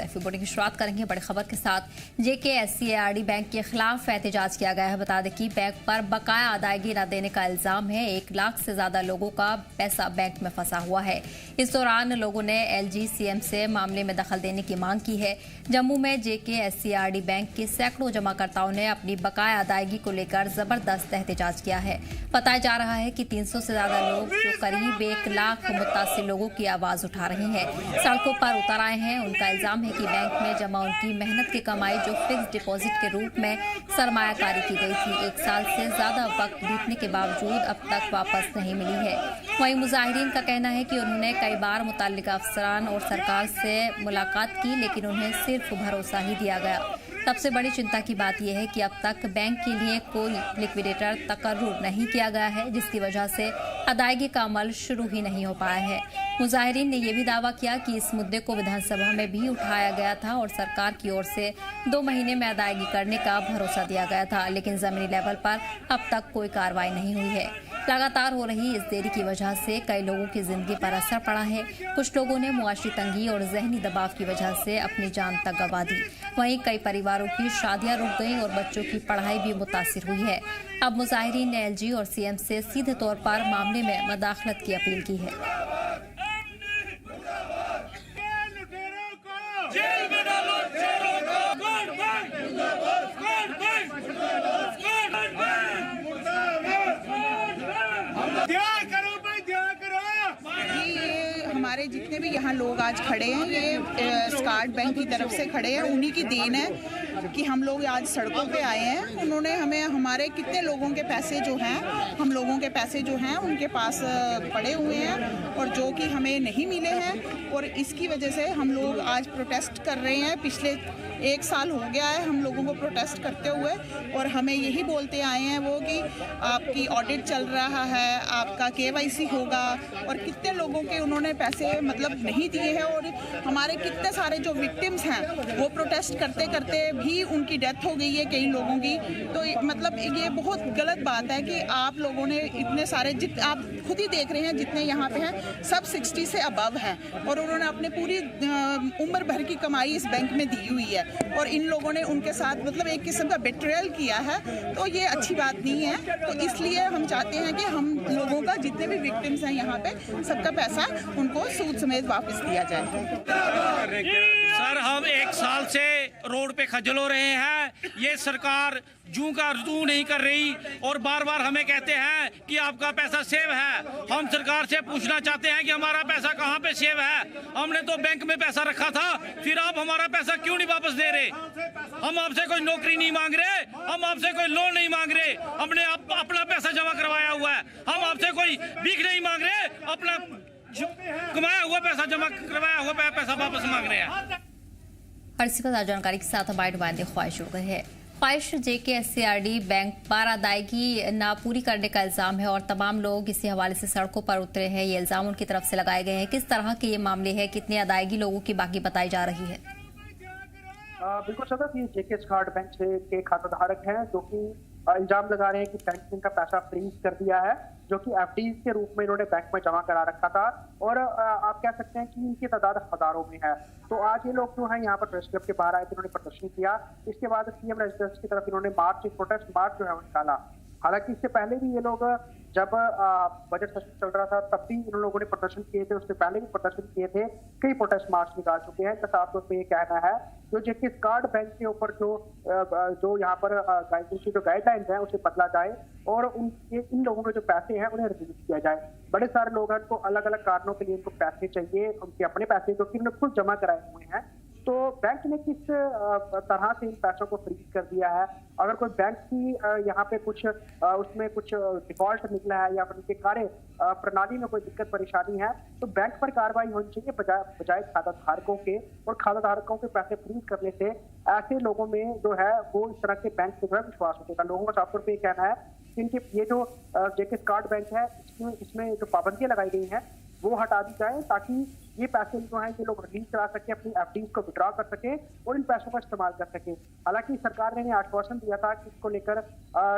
Live reporting की शुरुआत करेंगे बड़ी खबर के साथ। JKSCARD बैंक के खिलाफ एहतजाज किया गया है। बता दें कि बैंक पर बकाया अदायगी न देने का इल्जाम है। 1 लाख से ज्यादा लोगों का पैसा बैंक में फंसा हुआ है। इस दौरान लोगों ने LG CM से मामले में दखल देने की मांग की है। जम्मू में JKSCARD बैंक के सैकड़ों जमाकर्ताओं ने अपनी बकाया अदायगी को लेकर जबरदस्त एहतजाज किया है। बताया जा रहा है कि 300 से ज्यादा लोग जो करीब 1 लाख मुत्तासिर लोगों की आवाज उठा रहे हैं, सड़कों पर उतर आए हैं। उनका इल्जाम है कि बैंक में जमा उनकी मेहनत की कमाई जो फिक्स डिपॉजिट के रूप में सरमायाकारी की गई थी, 1 साल से ज्यादा वक्त बीतने के बावजूद अब तक वापस नहीं मिली है। वहीं मुजाहिरीन का कहना है कि उन्होंने कई बार मुतल्लिका अफसरान और सरकार से मुलाकात की, लेकिन उन्हें सिर्फ भरोसा ही दिया गया। सबसे बड़ी चिंता की बात यह है कि अब तक बैंक के लिए कोई लिक्विडेटर तकर्रुर नहीं किया गया है, जिसकी वजह से अदायगी का अमल शुरू ही नहीं हो पाया है। मुजाहिरीन ने यह भी दावा किया कि इस मुद्दे को विधानसभा में भी उठाया गया था और सरकार की ओर से 2 महीने में अदायगी करने का भरोसा दिया गया था, लेकिन जमीनी लेवल पर अब तक कोई कार्रवाई नहीं हुई है। लगातार हो रही इस देरी की वजह से कई लोगों की जिंदगी पर असर पड़ा है। कुछ लोगों ने मुआशी तंगी और जहनी दबाव की वजह से अपनी जान तक गंवा दी। वहीं कई परिवारों की शादियां रुक गईं और बच्चों की पढ़ाई भी मुतासिर हुई है। अब मुजाहिरीन ने LG और CM से सीधे तौर पर मामले में मदाखलत की अपील की है। हमारे जितने भी यहाँ लोग आज खड़े हैं, ये स्कार्ड बैंक की तरफ से खड़े हैं। उन्हीं की देन है कि हम लोग आज सड़कों पे आए हैं। उन्होंने हमें हमारे कितने लोगों के पैसे जो हैं, हम लोगों के पैसे जो हैं उनके पास पड़े हुए हैं और जो कि हमें नहीं मिले हैं, और इसकी वजह से हम लोग आज प्रोटेस्ट कर रहे हैं। पिछले 1 साल हो गया है हम लोगों को प्रोटेस्ट करते हुए, और हमें यही बोलते आए हैं वो कि आपकी ऑडिट चल रहा है, आपका KYC होगा, और कितने लोगों के उन्होंने पैसे मतलब नहीं दिए हैं, और हमारे कितने सारे जो विक्टिम्स हैं वो प्रोटेस्ट करते करते भी उनकी डेथ हो गई है कई लोगों की। तो मतलब ये बहुत गलत बात है कि आप लोगों ने इतने सारे आप खुद ही देख रहे हैं जितने यहाँ पे हैं सब 60 से अबव हैं, और उन्होंने अपने पूरी उम्र भर की कमाई इस बैंक में दी हुई है, और इन लोगों ने उनके साथ मतलब एक किस्म का बेट्रेयल किया है। तो ये अच्छी बात नहीं है। तो इसलिए हम चाहते हैं कि हम लोगों का जितने भी विक्टिम्स हैं यहाँ पे सबका पैसा उनको सूद समेत वापस दिया जाए। सर, हम 1 साल से रोड पे खज्जल हो रहे हैं। ये सरकार जूं का तू नहीं कर रही और बार बार हमें कहते हैं कि आपका पैसा सेव है। हम सरकार से पूछना चाहते हैं कि हमारा पैसा कहाँ पे सेव है? हमने तो बैंक में पैसा रखा था, फिर आप हमारा पैसा क्यों नहीं वापस दे रहे? हम आपसे कोई नौकरी नहीं मांग रहे, हम आपसे कोई लोन नहीं मांग रहे, हमने अपना पैसा जमा करवाया हुआ है। हम आपसे कोई भीख नहीं मांग रहे, अपना कमाया हुआ पैसा जमा करवाया हुआ पैसा वापस मांग रहे हैं। और इसी पर जानकारी के साथ हमारे नुमाइंदे ख्वाहिश उड़ गए हैं। ख्वाहिश, JKSCARD बैंक पर अदायगी ना पूरी करने का इल्जाम है और तमाम लोग इसी हवाले से सड़कों पर उतरे हैं। ये इल्जाम उनकी तरफ से लगाए गए हैं। किस तरह के ये मामले हैं? कितनी अदायगी लोगों की बाकी बताई जा रही है? बिल्कुल सदर, ये JKSCARD बैंक के खाता धारक हैं जो कि इल्जाम लगा रहे हैं कि बैंक ने इनका पैसा फ्रीज कर दिया है, जो कि FDs के रूप में इन्होंने बैंक में जमा करा रखा था, और आप कह सकते हैं कि इनकी तादाद हजारों में है। तो आज ये लोग जो हैं यहाँ पर प्रेस क्लब के बाहर आए थे, इन्होंने प्रदर्शन किया। इसके बाद CM रेजिडेंस की तरफ इन्होंने प्रोटेस्ट मार्च जो है वो निकाला। हालांकि इससे पहले भी ये लोग जब बजट सेशन चल रहा था तब भी इन लोगों ने प्रदर्शन किए थे, उससे पहले भी प्रदर्शन किए थे, कई प्रोटेस्ट मार्च निकाल चुके हैं। साफ तौर पर ये कहना है जो JKSCARD बैंक के ऊपर जो यहाँ पर उनकी जो गाइडलाइंस है उसे बदला जाए और इन लोगों के जो पैसे हैं उन्हें रिलीज किया जाए। बड़े सारे लोग हैं, तो अलग अलग कारणों के लिए इनको पैसे चाहिए, उनके अपने पैसे जो कि उन्होंने खुद जमा कराए हुए हैं। तो बैंक ने किस तरह से इन पैसों को फ्रीज कर दिया है? अगर कोई बैंक की यहाँ पे उसमें कुछ डिफॉल्ट निकला है या फिर उनके कार्य प्रणाली में कोई दिक्कत परेशानी है, तो बैंक पर कार्रवाई होनी चाहिए बजाय खाता धारकों के। और खाता धारकों के पैसे फ्रीज करने से ऐसे लोगों में जो है वो इस तरह के बैंक पे विश्वास उठेगा। लोगों का साफ तौर पर कहना है कि इनके ये जो JKSCARD बैंक है इसमें जो पाबंदियां लगाई गई हैं वो हटा दी जाए, ताकि ये पैसे जो हैं ये लोग रिलीज करा सके, अपनी एफडीज को विड्रॉ कर सके और इन पैसों का इस्तेमाल कर सके। हालांकि सरकार ने आश्वासन दिया था कि इसको लेकर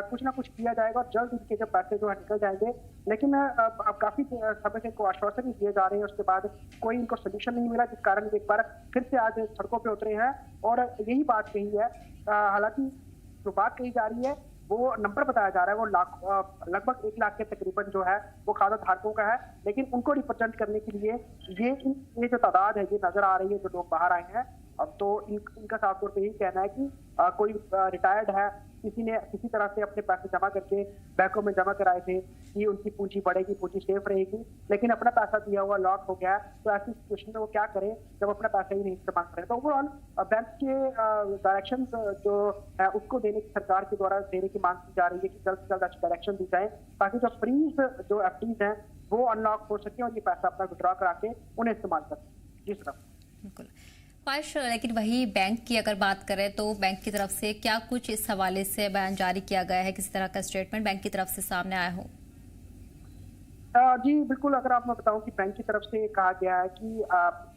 कुछ ना कुछ किया जाएगा और जल्द इनके जो पैसे जो है निकल जाएंगे, लेकिन अब काफी समय से इनको आश्वासन ही दिए जा रहे हैं, उसके बाद कोई इनको सोल्यूशन नहीं मिला, जिस कारण एक बार फिर से आज सड़कों पर उतरे हैं और यही बात कही है। हालांकि जो बात कही जा रही है वो नंबर बताया जा रहा है वो लगभग 1 लाख के तकरीबन जो है वो खाता धारकों का है, लेकिन उनको रिप्रेजेंट करने के लिए ये जो तादाद है ये नजर आ रही है जो लोग बाहर आए हैं। अब तो इनका साफ तौर पे यही कहना है कि कोई रिटायर्ड है, किसी तरह से अपने पैसे जमा करके बैंकों में जमा कराए थे कि उनकी पूंजी बढ़ेगी, पूंजी सेफ रहेगी, लेकिन अपना पैसा दिया हुआ लॉक हो गया। तो ऐसी सिचुएशन में वो क्या करें जब अपना पैसा ही नहीं इस्तेमाल करें। तो ओवरऑल बैंक के डायरेक्शन जो है उसको देने की सरकार के द्वारा देने की मांग की जा रही है कि जल्द से जल्द अच्छी डायरेक्शन दी जाए ताकि जो फ्रीज जो एफडीज हैं वो अनलॉक हो सके और ये पैसा अपना विड्रॉ करा के उन्हें इस्तेमाल कर सकें। जी सर बिल्कुल पाश, लेकिन वही बैंक की अगर बात करें तो बैंक की तरफ से क्या कुछ इस हवाले से बयान जारी किया गया है, किसी तरह का स्टेटमेंट बैंक की तरफ से सामने आया हो? जी बिल्कुल, अगर आप मैं बताऊं कि बैंक की तरफ से कहा गया है कि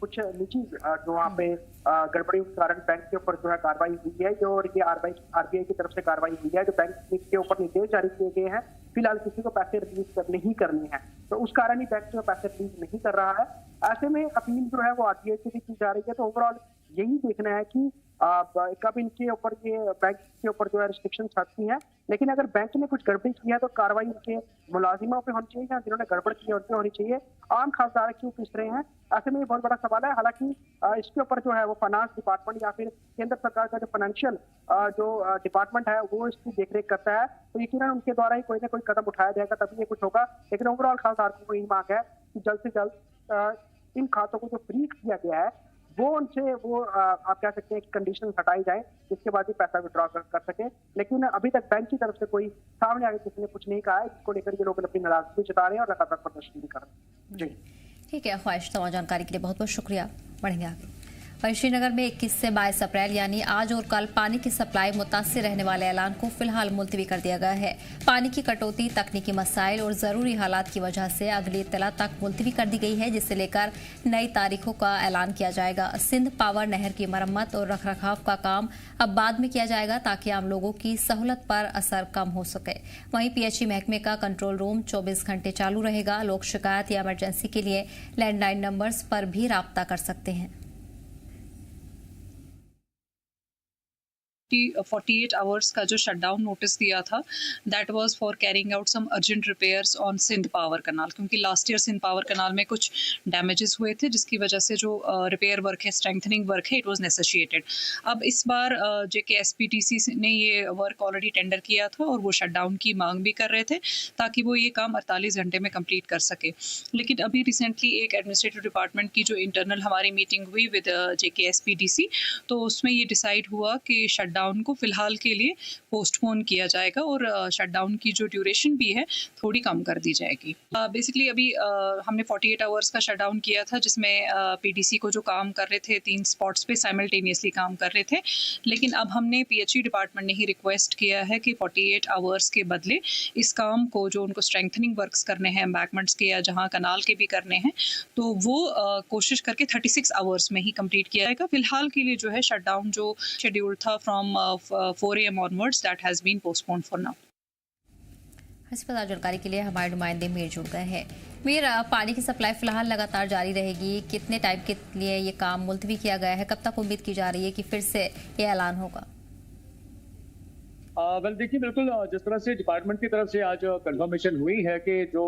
कुछ निजी जो वहाँ पे गड़बड़ी के कारण बैंक के ऊपर जो है कार्रवाई हुई है, जो और ये आरबीआई की तरफ से कार्रवाई हुई है, जो बैंक के ऊपर निर्देश जारी किए गए हैं फिलहाल किसी को पैसे रिलीज नहीं करने हैं, तो उस कारण ही बैंक जो पैसे रिलीज नहीं कर रहा है। ऐसे में अपील जो है वो आरबीआई से भी की जा रही है। तो ओवरऑल यही देखना है कि कब इनके ऊपर ये बैंक के ऊपर जो है रिस्ट्रिक्शन हटती हैं, लेकिन अगर बैंक ने कुछ गड़बड़ी की है तो कार्रवाई उनके मुलाजिमों पे होनी चाहिए या जिन्होंने गड़बड़ की है उन पे होनी चाहिए। आम खासदार क्यों पिस रहे हैं, ऐसे में ये बहुत बड़ा सवाल है। हालांकि इसके ऊपर जो है वो फाइनेंस डिपार्टमेंट या फिर केंद्र सरकार का जो फाइनेंशियल जो डिपार्टमेंट है वो इसकी देखरेख करता है, तो यकीनन उनके द्वारा ही कोई ना कोई कदम उठाया जाएगा तभी ये कुछ होगा। लेकिन ओवरऑल खासदार को यही मांग है कि जल्द से जल्द इन खातों को जो फ्रीज किया गया है वो उनसे वो आप कह सकते हैं कि कंडीशन हटाई जाए, जिसके बाद ही पैसा विड्रॉ कर सके। लेकिन अभी तक बैंक की तरफ से कोई सामने आगे किसी ने कुछ नहीं कहा है, जिसको लेकर ये लोग अपनी नाराजगी जता रहे हैं और लगातार प्रदर्शन भी कर रहे हैं। जी ठीक है ख्वाहिश, तमाम जानकारी के लिए बहुत बहुत शुक्रिया। बढ़ेंगे आगे। वहीं श्रीनगर में 21 से 22 अप्रैल यानी आज और कल पानी की सप्लाई मुतासिर रहने वाले ऐलान को फिलहाल मुलतवी कर दिया गया है। पानी की कटौती, तकनीकी मसाइल और जरूरी हालात की वजह से अगली इत्तला तक मुलतवी कर दी गई है, जिसे लेकर नई तारीखों का ऐलान किया जाएगा। सिंध पावर नहर की मरम्मत और रखरखाव का काम अब बाद में किया जाएगा ताकि आम लोगों की सहूलत पर असर कम हो सके। वहीं पीएचई महकमे का कंट्रोल रूम 24 घंटे चालू रहेगा। लोग शिकायत या इमरजेंसी के लिए लैंडलाइन नंबर्स पर भी राब्ता कर सकते हैं। 48 आवर्स का जो शटडाउन नोटिस दिया था, that was for carrying out some urgent repairs on Sindh power canal, क्योंकि last year Sindh power canal में कुछ डैमेजेस हुए थे जिसकी वजह से जो रिपेयर वर्क है, स्ट्रेंथनिंग वर्क है, इट वाज नेसेसिएटेड। अब इस बार JKSPDC ने ये वर्क ऑलरेडी टेंडर किया था और वो शटडाउन की मांग भी कर रहे थे ताकि वो ये काम 48 घंटे में कंप्लीट कर सके। लेकिन अभी रिसेंटली एक एडमिनिस्ट्रेटिव डिपार्टमेंट की जो इंटरनल हमारी मीटिंग हुई विद JKSPDC, तो उसमें ये डिसाइड हुआ कि शटडाउन को फिलहाल के लिए पोस्टपोन किया जाएगा और शटडाउन की जो ड्यूरेशन भी है थोड़ी कम कर दी जाएगी। बेसिकली अभी हमने 48 आवर्स का शटडाउन किया था जिसमें PDC को जो काम कर रहे थे 3 स्पॉट्स पे साइमल्टेनियसली काम कर रहे थे, लेकिन अब हमने PHE डिपार्टमेंट ने ही रिक्वेस्ट किया है कि 48 आवर्स के बदले इस काम को जो उनको स्ट्रेंथनिंग वर्क्स करने हैं एम्बैकमेंट्स के या जहाँ कनाल के भी करने हैं, तो वो कोशिश करके 36 आवर्स में ही कंप्लीट किया जाएगा। फिलहाल के लिए जो है शटडाउन जो शेड्यूल था from 4 AM onwards, that has been postponed for now. अस्पताल जानकारी के लिए हमारे नुमाइंदे मीर जुड़ गए हैं। मीर, पानी की सप्लाई फिलहाल लगातार जारी रहेगी, कितने टाइम के लिए ये काम मुलतवी किया गया है, कब तक उम्मीद की जा रही है कि फिर से ये ऐलान होगा? वेल देखिए, बिल्कुल जिस तरह से डिपार्टमेंट की तरफ से आज कंफर्मेशन हुई है कि जो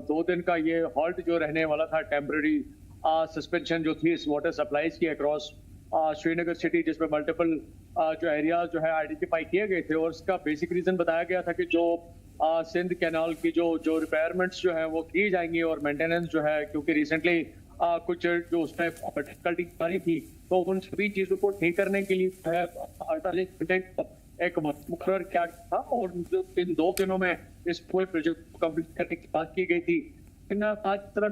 2 दिन का ये हॉल्ट जो रहने वाला था, टेम्पररी सस्पेंशन जो थी इस वाटर सप्लाईज की अक्रॉस श्रीनगर सिटी, जिसमें मल्टीपल जो एरियाज जो है आइडेंटिफाई किए गए थे, और इसका बेसिक रीजन बताया गया था कि जो सिंध कैनाल की जो रिपेयरमेंट्स जो है वो की जाएंगी और मेंटेनेंस जो है, क्योंकि रिसेंटली कुछ जो उसमें डिफिकल्टी आ रही थी, तो उन सभी चीजों को ठीक करने के लिए जो है 48 घंटे एक मुकर्रर किया था और इन 2 दिनों में इस पूरे प्रोजेक्ट को कंप्लीट करने की बात की गई थी। आज तरह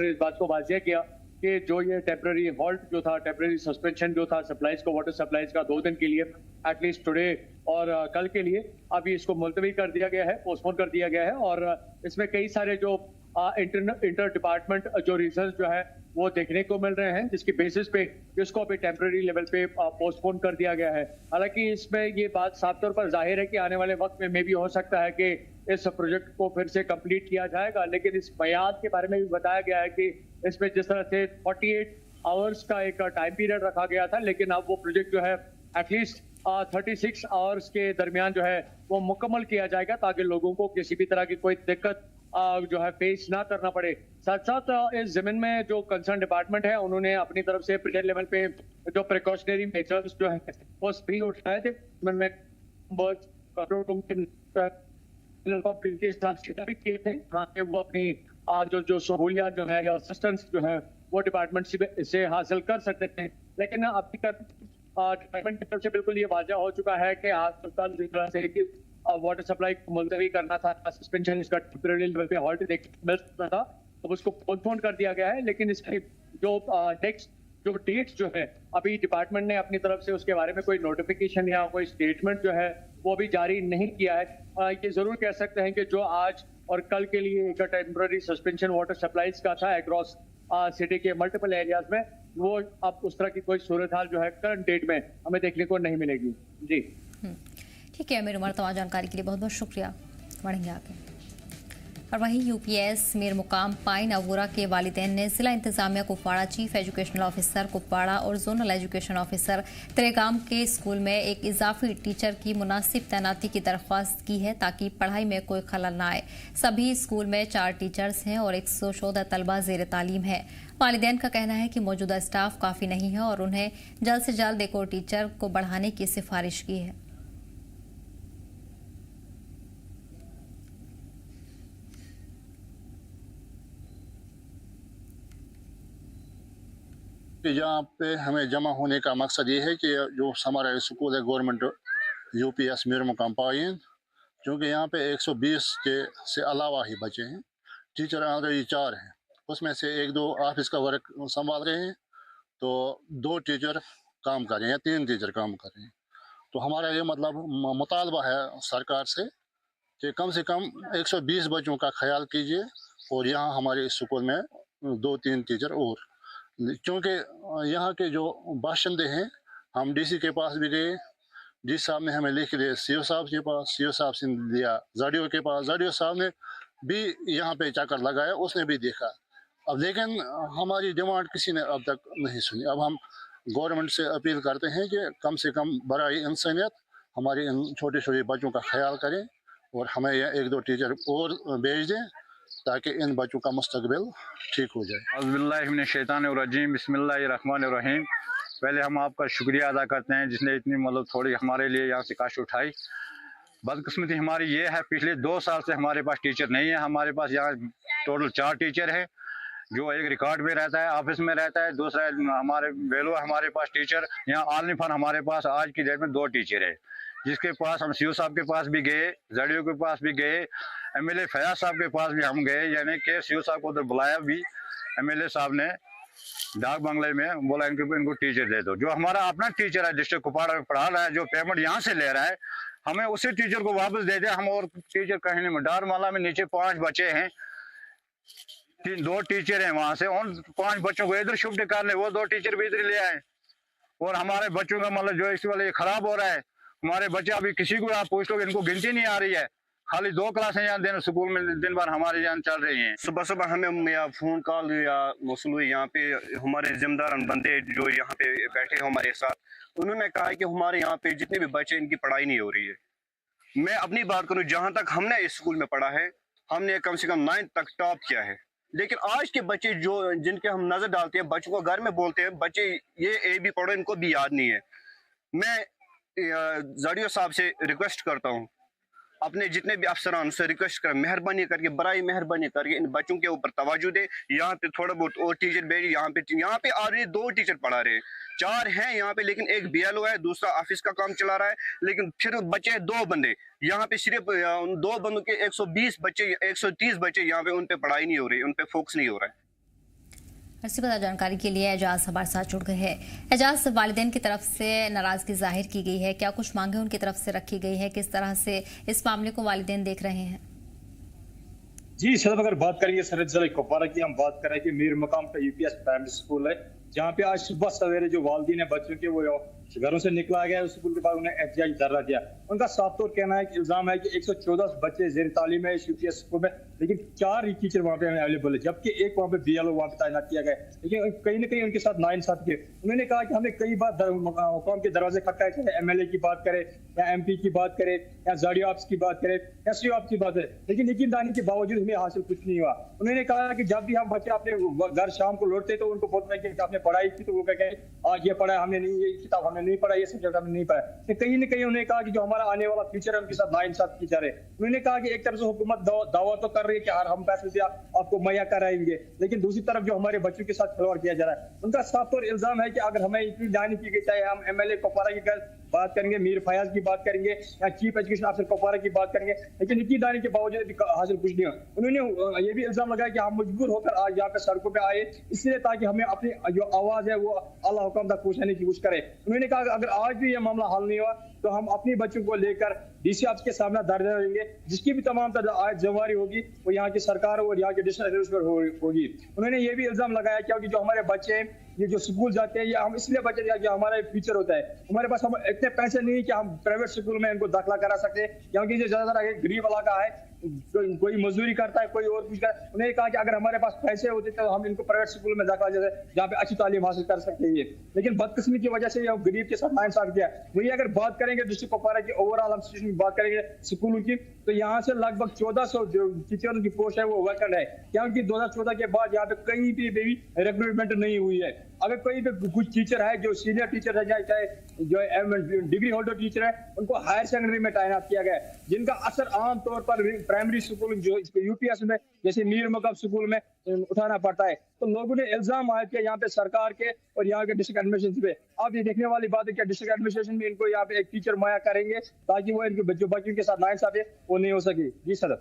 इस बात को वाजिया किया कि जो ये टेम्पररी हॉल्ट जो था, टेम्पररी सस्पेंशन जो था सप्लाईज को, वाटर सप्लाईज का 2 दिन के लिए एटलीस्ट टुडे और कल के लिए अभी इसको मुलतवी कर दिया गया है, पोस्टपोन कर दिया गया है। और इसमें कई सारे जो इंटर डिपार्टमेंट जो रीजंस जो है वो देखने को मिल रहे हैं, जिसकी बेसिस पे इसको अभी टेम्पररी लेवल पे पोस्टपोन कर दिया गया है। हालांकि इसमें ये बात साफ तौर पर जाहिर है कि आने वाले वक्त में भी हो सकता है कि इस प्रोजेक्ट को फिर से कंप्लीट किया जाएगा, लेकिन इस मियाद के बारे में भी बताया गया है कि इसमें जिस तरह से 48 आवर्स का एक टाइम पीरियड रखा गया था, लेकिन अब वो प्रोजेक्ट जो है एटलीस्ट 36 आवर्स के दरमियान जो है वो मुकम्मल किया जाएगा, ताकि लोगों को किसी भी तरह की कोई दिक्कत जो है फेस ना करना पड़े। साथ साथ इस जमीन में जो कंसर्न डिपार्टमेंट है उन्होंने अपनी तरफ से प्रोजेक्ट लेवल पे जो प्रिकॉशनरी मेजर्स जो है वो सभी उठाए थे। किए थे वो अपनी जो सहूलियात जो है या असिस्टेंस जो है वो डिपार्टमेंट से हासिल कर सकते थे, लेकिन अभी तक डिपार्टमेंट की तरफ से बिल्कुल ये वाज़ह हो चुका है कि आज कल जिस तरह से वाटर सप्लाई को मुलतवी करना था, सस्पेंशन इसका टेम्परेरी लेवल पे हॉल्ट मिल सकता था, तो उसको पोस्टपोन कर दिया गया है। लेकिन इसके जो नेक्स्ट जो डेट्स जो है अभी डिपार्टमेंट ने अपनी तरफ से उसके बारे में कोई नोटिफिकेशन या कोई स्टेटमेंट जो है वो भी जारी नहीं किया है। ये जरूर कह सकते हैं कि जो आज और कल के लिए एक टेम्परेरी सस्पेंशन वाटर सप्लाईज का था अक्रॉस सिटी के मल्टीपल एरियाज में, वो अब उस तरह की कोई सूरत हाल जो है करंट डेट में हमें देखने को नहीं मिलेगी। जी ठीक है अमीर उमर, तमाम जानकारी के लिए बहुत बहुत शुक्रिया। बढ़ेंगे आगे। और वहीं यूपीएस मीर मुकाम पाइन अवूरा के वालिदैन ने जिला इंतजामिया Kupwara, chief educational officer Kupwara और जोनल एजुकेशन ऑफिसर त्रेगाम के स्कूल में एक इजाफी टीचर की मुनासिब तैनाती की दरख्वास्त की है, ताकि पढ़ाई में कोई खलल न आए। सभी स्कूल में 4 टीचर्स हैं और 114 तलबा ज़ेर तालीम है। वालिदैन का कहना है कि मौजूदा स्टाफ काफ़ी नहीं है और उन्हें जल्द से जल्द एक और टीचर को बढ़ाने की सिफारिश की है। कि जहाँ पे हमें जमा होने का मकसद ये है कि जो हमारा स्कूल है गवर्नमेंट यूपीएस मीर मुकाम पाइन, क्योंकि यहाँ पे 120 के से अलावा ही बचे हैं, टीचर ऑलरेडी 4 हैं, उसमें से 1-2 ऑफिस का वर्क संभाल रहे हैं, तो 2 टीचर काम कर रहे हैं, 3 टीचर काम कर रहे हैं। तो हमारा ये मतलब मुतालबा है सरकार से कि कम से कम 120 बच्चों का ख्याल कीजिए और यहाँ हमारे स्कूल में 2-3 टीचर और, क्योंकि यहाँ के जो बाशिंदे हैं, हम डीसी के पास भी गए, डी साहब ने हमें लिख दिया, सीओ साहब के पास, सीओ साहब से दिया जाडियो के पास, जाडियो साहब ने भी यहाँ पे चक्कर लगाया, उसने भी देखा। अब लेकिन हमारी डिमांड किसी ने अब तक नहीं सुनी। अब हम गवर्नमेंट से अपील करते हैं कि कम से कम बराए इंसानियत हमारे इन छोटे छोटे बच्चों का ख्याल करें और हमें 1-2 टीचर और भेज दें, ताकि इन बच्चों का मुस्तकबिल ठीक हो जाए। औज़ुबिल्लाहिमिनश्शैतानिर्रजीम, बिस्मिल्लाहिर्रहमानिर्रहीम। पहले हम आपका शुक्रिया अदा करते हैं जिसने इतनी मतलब थोड़ी हमारे लिए यहाँ से काश उठाई। बदकिस्मती हमारी ये है, पिछले 2 साल से हमारे पास टीचर नहीं है। हमारे पास यहाँ टोटल 4 टीचर हैं, जो एक रिकॉर्ड में रहता है, ऑफिस में रहता है, दूसरा हमारे वेलो हमारे पास टीचर। यहाँ आलनिफान हमारे पास आज की डेट में 2 टीचर है, जिसके पास हम सीओ साहब के पास भी गए, जडियो के पास भी गए, एमएलए फयाज साहब के पास भी हम गए, यानी कि सीओ साहब को उधर बुलाया भी। एमएलए साहब ने डाक बंगले में बोला इनको टीचर दे दो। जो हमारा अपना टीचर है डिस्ट्रिक्ट कुपवाड़ा में पढ़ा रहा है, जो पेमेंट यहाँ से ले रहा है, हमें उसी टीचर को वापस दे दे। हम और टीचर कहीं नहीं, डारमाला में नीचे 5 बच्चे हैं, 2 टीचर हैं वहाँ से, उन 5 बच्चों को इधर शिफ्ट कर ले, वो 2 टीचर भी इधर ले आए। और हमारे बच्चों का मतलब जो इस वाले खराब हो रहा है। हमारे बच्चे अभी किसी को आप पूछ लो, इनको गिनती नहीं आ रही है, खाली 2 क्लासें यहाँ दिन स्कूल में दिन भर हमारे यहाँ चल रही हैं। सुबह हमें या फ़ोन कॉल या मौसूल हुई, यहाँ पे हमारे जिम्मेदार बंदे जो यहाँ पे बैठे हैं हमारे साथ, उन्होंने कहा कि हमारे यहाँ पे जितने भी बच्चे इनकी पढ़ाई नहीं हो रही है। मैं अपनी बात करूँ, जहाँ तक हमने इस स्कूल में पढ़ा है, हमने कम से कम 9th तक टॉप किया है, लेकिन आज के बच्चे जो जिनके हम नजर डालते हैं, बच्चों को घर में बोलते हैं बच्चे ये ए भी पढ़ो, इनको भी याद नहीं है। मैं जाडियो साहब से रिक्वेस्ट करता हूँ, अपने जितने भी अफसरान से रिक्वेस्ट कर, मेहरबानी करके, बराई मेहरबानी करके इन बच्चों के ऊपर तवज्जो दे। यहाँ पे थोड़ा बहुत और टीचर भेजिए। यहाँ पे ऑलरेडी 2 टीचर पढ़ा रहे हैं, 4 हैं यहाँ पे, लेकिन एक BLO है, दूसरा ऑफिस का काम चला रहा है, लेकिन फिर बचे 2 बंदे। यहाँ पे सिर्फ उन 2 बंदों के 120 बच्चे, 130 बच्चे यहाँ पे, उन पे पढ़ाई नहीं हो रही, उन पे फोकस नहीं हो रहा है। इसी बता जानकारी के लिए एजाज हमारे साथ जुड़ गए हैं। एजाज, वालिदैन की तरफ से नाराजगी जाहिर की गई है, क्या कुछ मांगे उनकी तरफ से रखी गई है, किस तरह से इस मामले को वालिदैन देख रहे हैं? जी सर, अगर बात करेंगे सरहद जिला कुपवारा की, हम बात करें कि मीर मकाम का यूपीएस प्राइमरी स्कूल है, जहाँ पे आज सुबह सवेरे जो वालिदैन है बच्चों के वो घरों से निकला गया, स्कूल के बाद उन्हें एहतियाजी धरना दिया। उनका साफ तौर कहना है कि इल्जाम है कि 114 बच्चे जेर तालीम है इस यूपीएस स्कूल में, लेकिन 4 ही टीचर वहाँ पे अवेलेबल है, जबकि एक वहाँ पे BLO वहाँ पे तैनात किया गया। लेकिन कहीं ना कहीं उनके साथ नाइंसाफी किए। उन्होंने कहा कि हमने कई बार हुकाम के दरवाजे खटकाए, चाहे MLA की बात करें या MP की बात करें या जाड़ी ऑप्स की बात करें या CO ऑप्स की बात करें, लेकिन यकीनदानी के बावजूद हमें हासिल कुछ नहीं हुआ। उन्होंने कहा कि जब भी हम बच्चे अपने घर शाम को लौटते तो उनको बोलते हैं कि आपने पढ़ाई की, तो वो कहते हैं आज ये पढ़ा हमने नहीं, ये किताब हमने नहीं पढ़ा, ये सब्जेक्ट हमने नहीं पढ़ा। तो कहीं ना कहीं उन्होंने कहा कि जो हमारा आने वाला फ्यूचर है उनके साथ नाइंसाफी की जा रही है। उन्होंने कहा कि एक तरफ से हुकूमत दावा तो कर रही है कि हर हम फैसले आपको मुहैया कराएंगे, लेकिन दूसरी तरफ जो हमारे बच्चों के साथ खिलवाड़ किया जा रहा है। उनका साफ तौर इल्जाम है कि अगर हमें इतनी दानी की गई, चाहे हम MLA कुपवारा की बात करेंगे, मीर फयाज की बात करेंगे या चीफ एजुकेशन ऑफिसर कुपवारा की बात करेंगे, लेकिन इतनी दानी के बावजूद हासिल कुछ नहीं हुआ। उन्होंने ये भी इल्जाम लगाया कि हम मजबूर होकर आज यहाँ पे सड़कों पे आए इसलिए ताकि हमें अपनी जो आवाज है वो आला हुक्म तक पहुंचाने की कोशिश करें। उन्होंने कहा अगर आज भी ये मामला हल नहीं हुआ तो हम अपने बच्चों को लेकर DC ऑफिस के सामने धरना देंगे, जिसकी भी तमाम जिम्मेवारी होगी वो यहाँ की सरकार और यहाँ के डिस्ट्रिक्ट पर होगी। उन्होंने ये भी इल्जाम लगाया कि जो हमारे बच्चे हैं ये जो स्कूल जाते हैं ये हम इसलिए बच्चे कि हमारा फ्यूचर होता है, हमारे पास हम इतने पैसे नहीं कि हम प्राइवेट स्कूल में इनको दाखिला करा सकते, क्योंकि ये ज्यादातर गरीब इलाका है, कोई मजदूरी करता है, कोई और कुछ करता है। उन्होंने कहा कि अगर हमारे पास पैसे होते तो हम इनको प्राइवेट स्कूल में दाखिला देते जहाँ पे अच्छी तालीम हासिल कर सकते हैं, लेकिन बदकिस्मती की वजह से गरीब के साथ नाइंसाफी किया। वही अगर बात करेंगे डिस्ट्रिक्ट कुपवारा की ओवरऑल हम सिचुएशन की बात करेंगे स्कूलों की, तो यहाँ से लगभग 1400 जो टीचरों की पोस्ट है वो वैकेंट है, क्योंकि 2014 के बाद यहाँ पे कहीं भी रिक्रूटमेंट नहीं हुई है। अगर कोई भी कुछ टीचर है जो सीनियर टीचर है, चाहे जो डिग्री होल्डर टीचर है, उनको हायर सेकेंडरी में तैनात किया गया है, जिनका असर आमतौर पर प्राइमरी स्कूल जो यूपीएस में जैसे मीर मकाम स्कूल में उठाना पड़ता है। तो लोगों ने इल्जाम आया कि यहाँ पे सरकार के और यहाँ के डिस्ट्रिक्ट एडमिनिस्ट्रेशन पे, अब ये देखने वाली बात है कि डिस्ट्रिक्ट एडमिनिस्ट्रेशन भी इनको यहाँ पे एक टीचर मुहैया करेंगे ताकि वो इनके बच्चों के साथ नाइंसाफी वो नहीं हो सके। जी सर,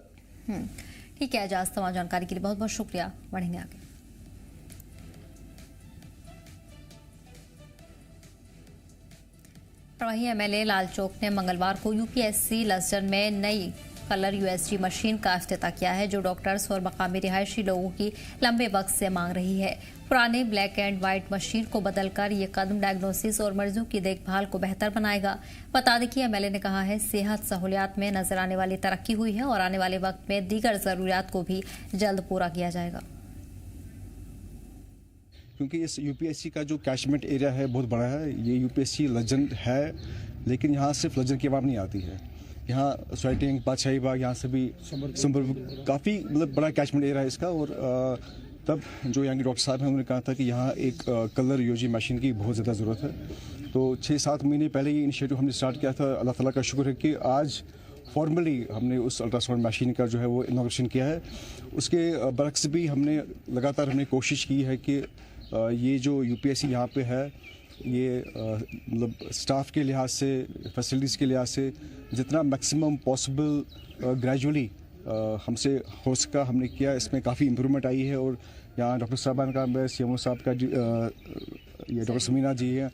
ठीक है एजाज, तमाम जानकारी के लिए बहुत बहुत शुक्रिया। बढ़ेंगे आगे। वहीं MLA लालचौक ने मंगलवार को UPSC लस्टर में नई कलर USG मशीन का इफ्तिताह किया है, जो डॉक्टर्स और मकामी रिहायशी लोगों की लंबे वक्त से मांग रही है। पुराने ब्लैक एंड व्हाइट मशीन को बदलकर ये कदम डायग्नोसिस और मरीजों की देखभाल को बेहतर बनाएगा। बता दें कि MLA ने कहा है सेहत सहूलियात में नजर आने वाली तरक्की हुई है और आने वाले वक्त में दीगर जरूरियात को भी जल्द पूरा किया जाएगा। क्योंकि इस UPSC का जो कैचमेंट एरिया है बहुत बड़ा है, ये UPSC लजन है, लेकिन यहाँ सिर्फ लजन की आवाम नहीं आती है, यहाँ स्वेटिंग बादशाही बाग यहाँ से भी काफ़ी मतलब बड़ा कैचमेंट एरिया है इसका। और तब जो यहाँ के डॉक्टर साहब हैं उन्होंने कहा था कि यहाँ एक कलर USG मशीन की बहुत ज़्यादा ज़रूरत है। तो 6-7 महीने पहले ये इनिशिएटिव हमने स्टार्ट किया था। अल्लाह ताला का शुक्र है कि आज फॉर्मली हमने उस अल्ट्रासाउंड मशीन का जो है वो इनोवेशन किया है। उसके बरक्स भी हमने लगातार कोशिश की है कि ये जो UPSC यहाँ पे है ये मतलब स्टाफ के लिहाज से, फैसिलिटीज़ के लिहाज से जितना मैक्सिमम पॉसिबल ग्रेजुअली हमसे हो सका हमने किया। इसमें काफ़ी इम्प्रूवमेंट आई है और यहाँ डॉक्टर साहबान का, मैं CMO साहब का, ये डॉक्टर समीना जी हैं,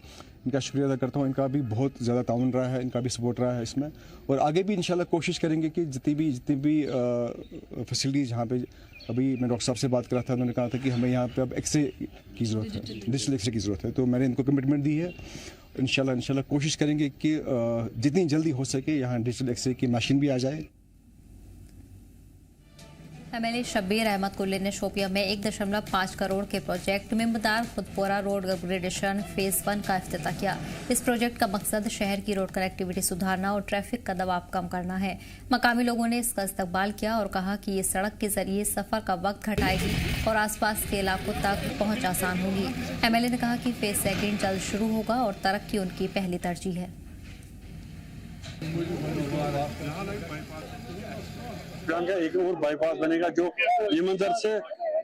इनका शुक्रिया अदा करता हूँ। इनका भी बहुत ज़्यादा ताउन रहा है, इनका भी सपोर्ट रहा है इसमें, और आगे भी इंशाल्लाह कोशिश करेंगे कि जितनी भी फैसिलिटीज़ यहाँ पे, अभी मैं डॉक्टर साहब से बात कर रहा था, उन्होंने कहा था कि हमें यहाँ पे अब एक्सरे की ज़रूरत है, डिजिटल एक्सरे की ज़रूरत है, तो मैंने इनको कमिटमेंट दी है। इंशाल्लाह कोशिश करेंगे कि जितनी जल्दी हो सके यहाँ डिजिटल एक्सरे की मशीन भी आ जाए। MLA शब्बीर अहमद कुल्ले ने शोपिया में 1.5 करोड़ के प्रोजेक्ट मिमदार खुदपोरा रोड अपग्रेडेशन फेज 1 का इफ्तिताह किया। इस प्रोजेक्ट का मकसद शहर की रोड कनेक्टिविटी सुधारना और ट्रैफिक का दबाव कम करना है। मकामी लोगों ने इसका इस्तकबाल किया और कहा कि ये सड़क के जरिए सफर का वक्त घटाएगी और आसपास के इलाकों तक पहुंच आसान होगी। MLA ने कहा कि फेज 2 जल्द शुरू होगा और तरक्की उनकी पहली तरजीह है। एक और बाईपास बनेगा जो ये मंदिर से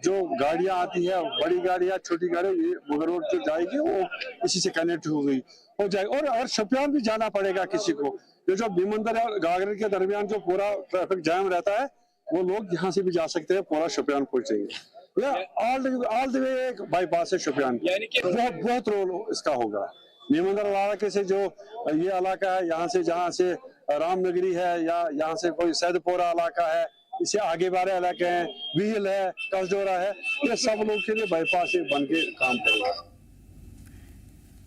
जो गाड़ियां आती है, बड़ी गाड़ियां, छोटी गाड़ियां, मुगल रोड जो जाएगी वो इसी से कनेक्ट हो जाएगी। और अगर शोपियान भी जाना पड़ेगा किसी को, जो भीमंदर और घाघर के दरमियान जो पूरा ट्रैफिक जाम रहता है, वो लोग यहाँ से भी जा सकते हैं, पूरा शोपियान पहुंचेंगे। ऑल द वे एक बाईपास है शुपियान, बहुत रोल इसका होगा। नीमंदर इलाके से जो ये इलाका है, यहाँ से जहाँ से रामनगरी है या यहाँ से कोई सैदपुरा इलाका है, इससे आगे वाले इलाके हैं, व्हील है, कसडोरा है, ये सब लोग के लिए बाईपास बन के काम करेगा।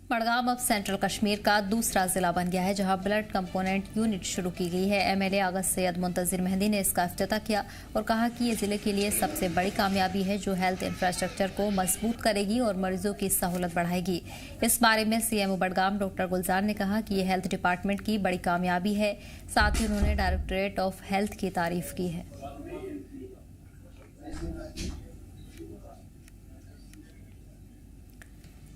बड़गाम अब सेंट्रल कश्मीर का दूसरा जिला बन गया है जहां ब्लड कंपोनेंट यूनिट शुरू की गई है। एमएलए अगस्त सैयद मुंतजिर मेहंदी ने इसका इफ्तिताह किया और कहा कि ये जिले के लिए सबसे बड़ी कामयाबी है जो हेल्थ इंफ्रास्ट्रक्चर को मजबूत करेगी और मरीजों की सहूलत बढ़ाएगी। इस बारे में सीएमओ बड़गाम डॉक्टर गुलजार ने कहा कि ये हेल्थ डिपार्टमेंट की बड़ी कामयाबी है। साथ ही उन्होंने डायरेक्टरेट ऑफ हेल्थ की तारीफ की है।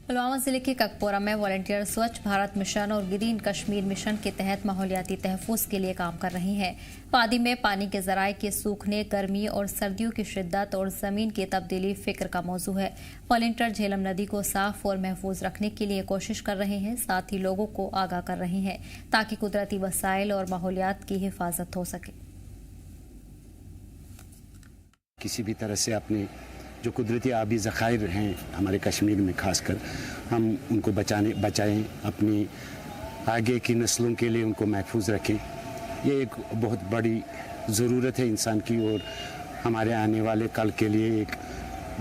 पुलवामा जिले के ककपोरा में वॉलंटियर स्वच्छ भारत मिशन और ग्रीन कश्मीर मिशन के तहत माहौलियाती तहफ्फुज़ के लिए काम कर रही हैं। वादी में पानी के ज़राए के सूखने, गर्मी और सर्दियों की शिद्दत और ज़मीन की तब्दीली फिक्र का मौजू है। वॉलंटियर झेलम नदी को साफ और महफूज रखने के लिए कोशिश कर रहे हैं, साथ ही लोगों को आगाह कर रहे हैं ताकि कुदरती वसाइल और माहौलियात की हिफाजत हो सके। किसी भी तरह से अपने जो कुदरती आबी ज़खायर हैं हमारे कश्मीर में खासकर, हम उनको बचाएं, अपनी आगे की नस्लों के लिए उनको महफूज रखें। ये एक बहुत बड़ी ज़रूरत है इंसान की और हमारे आने वाले कल के लिए एक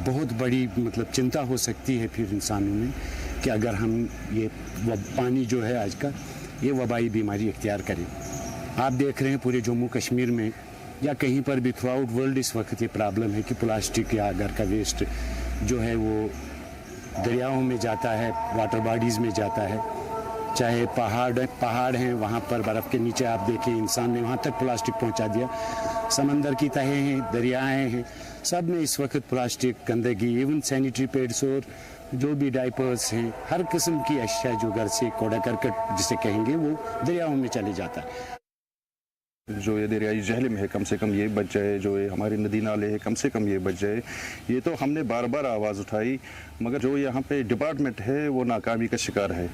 बहुत बड़ी चिंता हो सकती है फिर इंसानों में कि अगर हम ये पानी जो है आज का ये वबाई बीमारी इख्तियार करें। आप देख रहे हैं पूरे जम्मू कश्मीर में या कहीं पर भी थ्रू आउट वर्ल्ड इस वक्त ये प्रॉब्लम है कि प्लास्टिक या घर का वेस्ट जो है वो दरियाओं में जाता है, वाटर बॉडीज़ में जाता है। चाहे पहाड़ हैं, वहाँ पर बर्फ़ के नीचे आप देखिए इंसान ने वहाँ तक प्लास्टिक पहुँचा दिया। समंदर की तहें हैं, दरियाएँ हैं, सब में इस वक्त प्लास्टिक, गंदगी, इवन सैनिटरी पैड्स और जो भी डाइपर्स हैं, हर किस्म की अशिया जो घर से कूड़ा करकट जिसे कहेंगे वो दरियाओं में चले जाता है। जो ये दरियाई जहलम है कम से कम ये बच जाए, जो ये हमारे नदी नाले है कम से कम ये बच जाए। ये तो हमने बार बार आवाज़ उठाई मगर जो यहाँ पे डिपार्टमेंट है वो नाकामी का शिकार है।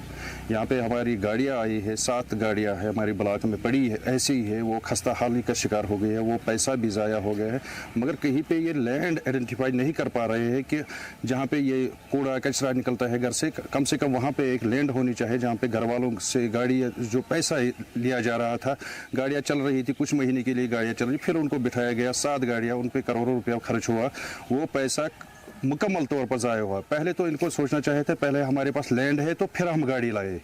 यहाँ पे हमारी गाड़ियाँ आई है, 7 गाड़ियाँ है हमारी ब्लॉक में पड़ी है, ऐसी ही है, वो खस्ता हाली का शिकार हो गई है, वो पैसा भी ज़ाया हो गया है। मगर कहीं पे ये लैंड आइडेंटिफाई नहीं कर पा रहे हैं कि जहाँ पे ये कूड़ा कचरा निकलता है घर से, कम वहाँ पे एक लैंड होनी चाहिए जहाँ पे घर वालों से गाड़ी जो पैसा लिया जा रहा था, गाड़ियाँ चल रही थी, कुछ महीने के लिए गाड़ियाँ चल रही, फिर उनको बिठाया गया, 7 गाड़ियाँ, उन पर करोड़ों रुपया खर्च हुआ, वो पैसा मुकम्मल तौर पर ज़ाया हुआ। पहले तो इनको सोचना चाहिए था, पहले हमारे पास लैंड है तो फिर हम गाड़ी लाए,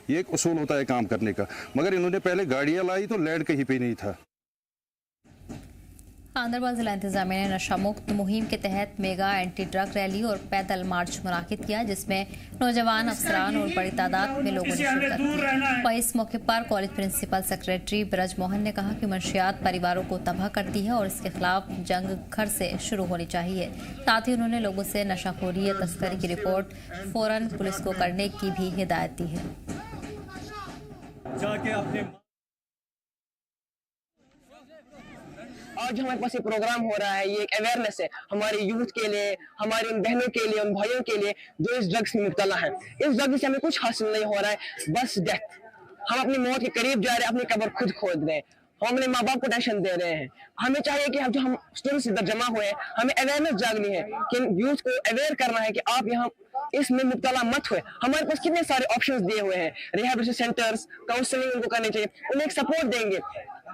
ये एक उसूल होता है काम करने का। मगर इन्होंने पहले गाड़ियाँ लाई तो लैंड कहीं पे नहीं था। गांधरबल जिला इंतजामिया ने नशा मुक्त मुहिम के तहत मेगा एंटी ड्रग रैली और पैदल मार्च मुनाकिद किया जिसमें नौजवान अफसरान और बड़ी तादाद में लोगों ने शिरकत की। वहीं इस मौके पर college principal secretary Braj Mohan ने कहा कि मंशियात परिवारों को तबाह करती है और इसके खिलाफ जंग घर से शुरू होनी चाहिए। साथ ही उन्होंने लोगों से नशाखोरी या तस्करी की रिपोर्ट फौरन पुलिस को करने की भी हिदायत दी है। आज हमारे पास ये प्रोग्राम हो रहा है, ये एक अवेयरनेस है हमारे यूथ के लिए, हमारे उन बहनों के लिए, उन भाइयों के लिए जो इस ड्रग्स में मुब्तला है। इस ड्रग्स से हमें कुछ हासिल नहीं हो रहा है, बस डेथ। हम अपनी मौत के करीब जा रहे हैं, अपनी कब्र खुद खोद रहे हैं, हम अपने माँ बाप को टेंशन दे रहे हैं। हमें चाहिए कि हम स्टूडेंट्स इधर जमा हुए हैं, हमें अवेयरनेस जागनी है कि यूथ को अवेयर करना है कि आप यहाँ इसमें मुब्तला मत हुए। हमारे पास कितने सारे ऑप्शंस दिए हुए हैं, रिहैबिलिटेशन सेंटर्स, काउंसलिंग उनको करनी चाहिए, उन्हें एक सपोर्ट देंगे।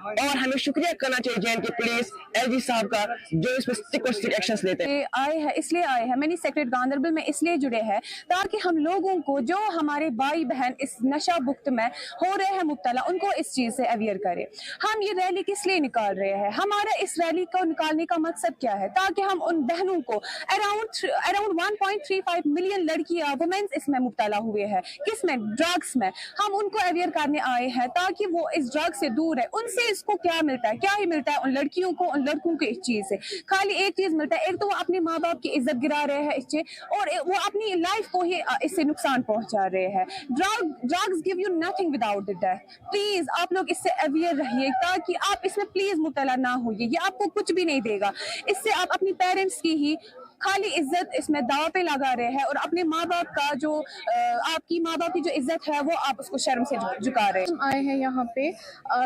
और हमें शुक्रिया करना चाहिए जे एंड के पुलिस एलजी साहब का जो इस पर स्टिक और स्टिक एक्शंस लेते हैं। आए हैं इसलिए आए हैं, मैंने सेक्रेटरी गांधरबल में इसलिए जुड़े हैं ताकि हम लोगों को जो हमारे भाई बहन इस नशा मुक्त में हो रहे हैं मुब्तला, उनको इस चीज से अवेयर करें। हम ये रैली किस लिए निकाल रहे हैं, हमारा इस रैली को निकालने का मकसद क्या है, ताकि हम उन बहनों को अराउंड 1.35 मिलियन लड़कियां वुमेन इसमें मुब्तला हुए हैं, किसमें, ड्रग्स में। हम उनको अवेयर करने आए हैं ताकि वो इस ड्रग से दूर है। उनसे इसको क्या मिलता है, क्या ही मिलता है उन लड़कियों को, उन लड़कों को इस चीज से खाली एक चीज मिलता है, एक तो वो अपने माँ बाप की इज्जत गिरा रहे हैं इससे, और वो अपनी लाइफ को ही इससे नुकसान पहुंचा रहे हैं। Drugs give you nothing without the death. Please आप लोग इससे अवेयर रहिए ताकि आप इसमें प्लीज मुब्तला ना होइए, ये आपको कुछ भी नहीं देगा। इससे आप अपनी पेरेंट्स की ही खाली इज्जत इसमें दाव पे लगा रहे हैं और अपने माँ बाप का जो आपकी माँ बाप की जो इज्जत है वो आप उसको शर्म से झुका रहे हैं। हम आए हैं यहाँ पे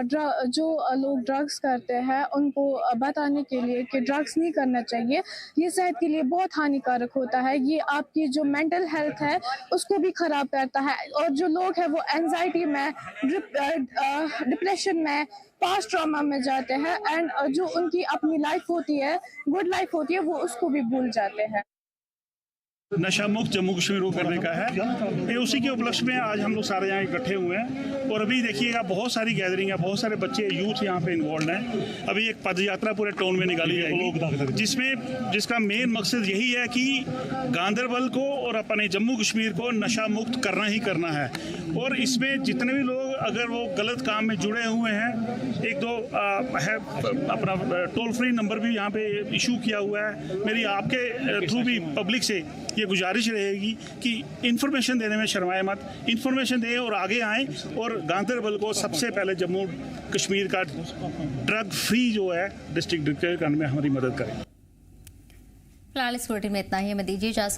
जो लोग ड्रग्स करते हैं उनको बताने के लिए कि ड्रग्स नहीं करना चाहिए, ये सेहत के लिए बहुत हानिकारक होता है, ये आपकी जो मेंटल हेल्थ है उसको भी खराब करता है। और जो लोग हैं वो एंजाइटी में, डिप्रेशन में, पास्ट ट्रॉमा में जाते हैं एंड जो उनकी अपनी लाइफ होती है, गुड लाइफ होती है, वो उसको भी भूल जाते हैं। नशा मुक्त जम्मू कश्मीर को करने का है, ये उसी के उपलक्ष्य में आज हम लोग सारे यहाँ इकट्ठे हुए हैं। और अभी देखिएगा बहुत सारी गैदरिंग है, बहुत सारे बच्चे यूथ यहाँ पे इन्वॉल्व हैं। अभी एक पद यात्रा पूरे टाउन में निकाली जाएगी जिसका मेन मकसद यही है कि गांदरबल को और अपने जम्मू कश्मीर को नशा मुक्त करना ही करना है। और इसमें जितने भी लोग अगर वो गलत काम में जुड़े हुए हैं, एक दो है अपना टोल फ्री नंबर भी यहाँ पे इशू किया हुआ है। मेरी आपके थ्रू भी पब्लिक से ये गुजारिश रहेगी कि इन्फॉर्मेशन देने में शर्माए मत, इन्फॉर्मेशन दें और आगे आएँ और गांदरबल को सबसे पहले जम्मू कश्मीर का ड्रग फ्री जो है डिस्ट्रिक्ट डिक्लेयर करने में हमारी मदद करें। फिलहाल इस बुलेटिन में इतना ही, हमें दीजिए इजाजत।